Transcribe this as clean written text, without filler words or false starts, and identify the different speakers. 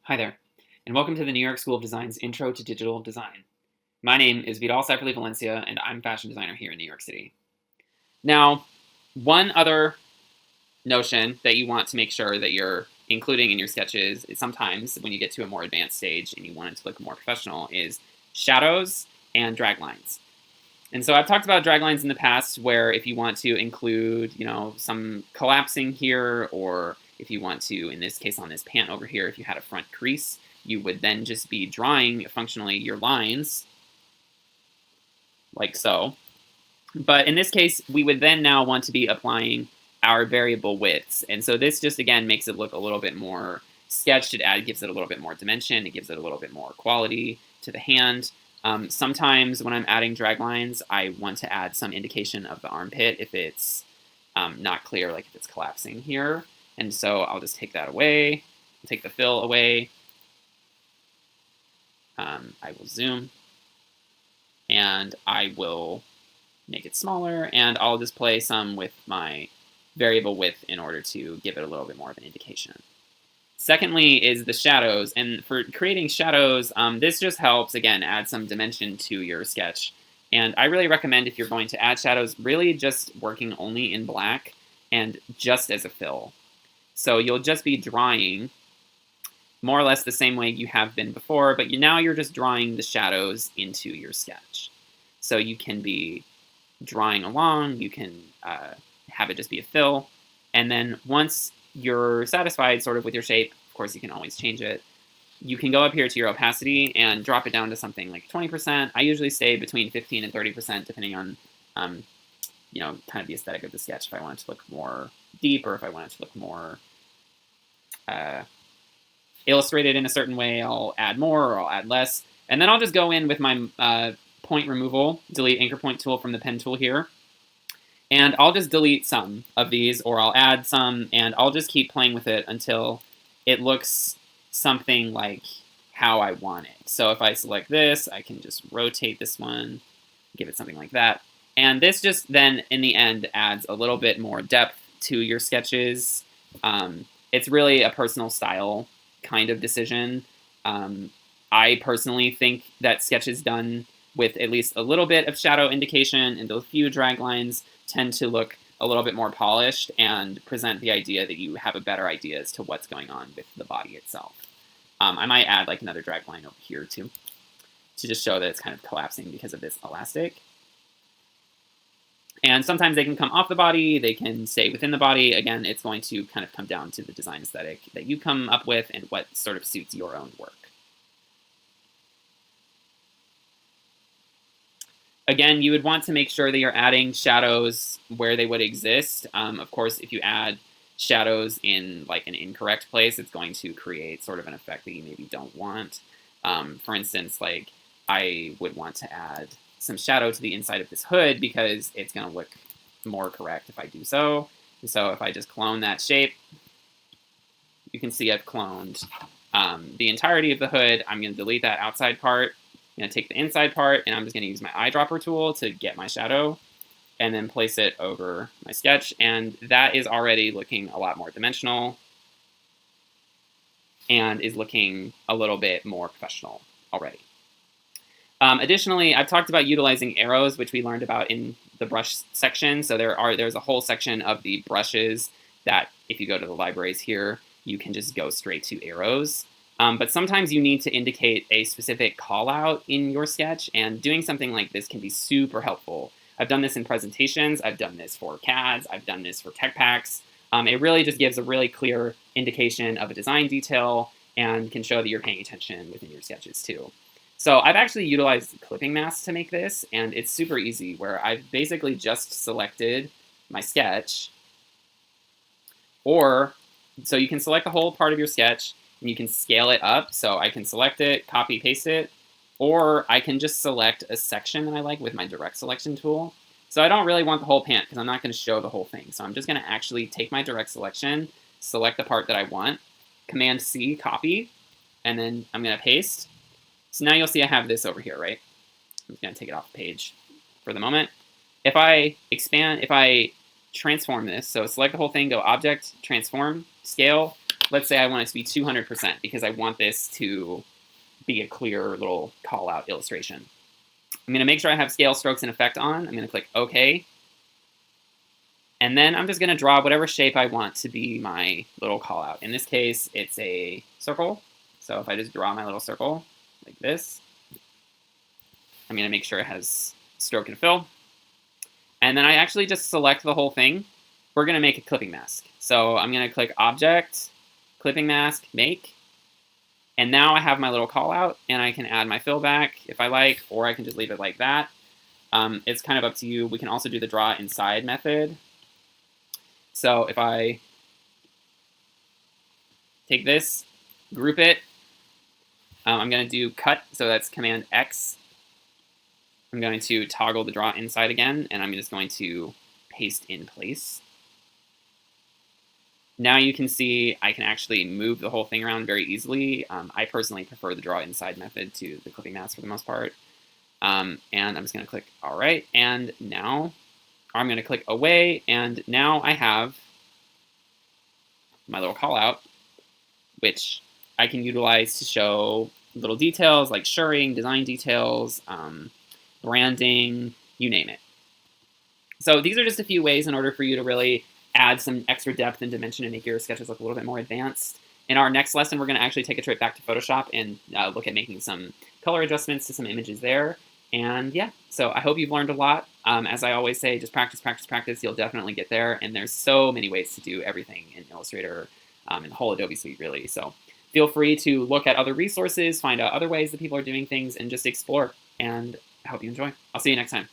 Speaker 1: Hi there, and welcome to the New York School of Design's Intro to Digital Design. My name is Vidal Cyperly Valencia, and I'm a fashion designer here in New York City. Now, one other notion that you want to make sure that you're including in your sketches is sometimes when you get to a more advanced stage and you want it to look more professional is shadows and drag lines. And so I've talked about drag lines in the past where if you want to include, some collapsing here, or if you want to, in this case on this pant over here, if you had a front crease, you would then just be drawing functionally your lines like so. But in this case, we would then now want to be applying our variable widths. And so this just, again, makes it look a little bit more sketched. It gives it a little bit more dimension. It gives it a little bit more quality to the hand. Sometimes when I'm adding drag lines, I want to add some indication of the armpit if it's not clear, like if it's collapsing here. And so I'll just take that away, take the fill away. I will zoom, and I will make it smaller, and I'll display some with my variable width in order to give it a little bit more of an indication. Secondly is the shadows, and for creating shadows, this just helps, again, add some dimension to your sketch. And I really recommend if you're going to add shadows, really just working only in black and just as a fill. So you'll just be drawing more or less the same way you have been before, but now you're just drawing the shadows into your sketch. So you can be drawing along, you can have it just be a fill, and then once you're satisfied sort of with your shape, of course you can always change it, you can go up here to your opacity and drop it down to something like 20%. I usually stay between 15 and 30% depending on kind of the aesthetic of the sketch, if I want it to look more deep or if I want it to look more illustrated in a certain way, I'll add more or I'll add less. And then I'll just go in with my point removal, delete anchor point tool from the pen tool here. And I'll just delete some of these, or I'll add some, and I'll just keep playing with it until it looks something like how I want it. So if I select this, I can just rotate this one, give it something like that. And this just then, in the end, adds a little bit more depth to your sketches. It's really a personal style kind of decision. I personally think that sketches done with at least a little bit of shadow indication and a few drag lines tend to look a little bit more polished and present the idea that you have a better idea as to what's going on with the body itself. I might add like another drag line over here too, to just show that it's kind of collapsing because of this elastic. And sometimes they can come off the body, they can stay within the body. Again, it's going to kind of come down to the design aesthetic that you come up with and what sort of suits your own work. Again, you would want to make sure that you're adding shadows where they would exist. Of course, if you add shadows in like an incorrect place, it's going to create sort of an effect that you maybe don't want. For instance, like I would want to add some shadow to the inside of this hood because it's going to look more correct if I do so. And so if I just clone that shape, you can see I've cloned the entirety of the hood. I'm going to delete that outside part. I'm going to take the inside part, and I'm just going to use my eyedropper tool to get my shadow and then place it over my sketch. And that is already looking a lot more dimensional and is looking a little bit more professional already. Additionally, I've talked about utilizing arrows, which we learned about in the brush section. So there's a whole section of the brushes that if you go to the libraries here, you can just go straight to arrows. But sometimes you need to indicate a specific call out in your sketch, and doing something like this can be super helpful. I've done this in presentations, I've done this for CADs, I've done this for tech packs. It really just gives a really clear indication of a design detail and can show that you're paying attention within your sketches too. So I've actually utilized clipping masks to make this, and it's super easy, where I've basically just selected my sketch, so you can select the whole part of your sketch, and you can scale it up. So I can select it, copy, paste it, or I can just select a section that I like with my direct selection tool. So I don't really want the whole pant because I'm not going to show the whole thing. So I'm just going to actually take my direct selection, select the part that I want, Command C, copy, and then I'm going to paste. So now you'll see I have this over here, right? I'm just going to take it off the page for the moment. If I transform this, so select the whole thing, go Object, Transform, Scale, let's say I want it to be 200% because I want this to be a clear little call out illustration. I'm going to make sure I have scale, strokes, and effect on. I'm going to click OK. And then I'm just going to draw whatever shape I want to be my little call out. In this case, it's a circle. So if I just draw my little circle like this, I'm going to make sure it has stroke and fill. And then I actually just select the whole thing. We're going to make a clipping mask. So I'm going to click Object, Clipping Mask, Make. And now I have my little call out, and I can add my fill back if I like, or I can just leave it like that. It's kind of up to you. We can also do the draw inside method. So if I take this, group it, I'm going to do cut, so that's Command X. I'm going to toggle the draw inside again, and I'm just going to paste in place. Now you can see I can actually move the whole thing around very easily. I personally prefer the draw inside method to the clipping mask for the most part. And I'm just going to click all right, and now I'm going to click away, and now I have my little call out, which I can utilize to show little details like shirring, design details, branding, you name it. So these are just a few ways in order for you to really add some extra depth and dimension and make your sketches look a little bit more advanced. In our next lesson, we're going to actually take a trip back to Photoshop and look at making some color adjustments to some images there. And yeah, so I hope you've learned a lot. As I always say, just practice, practice, practice. You'll definitely get there. And there's so many ways to do everything in Illustrator and the whole Adobe suite, really. So feel free to look at other resources, find out other ways that people are doing things, and just explore. And I hope you enjoy. I'll see you next time.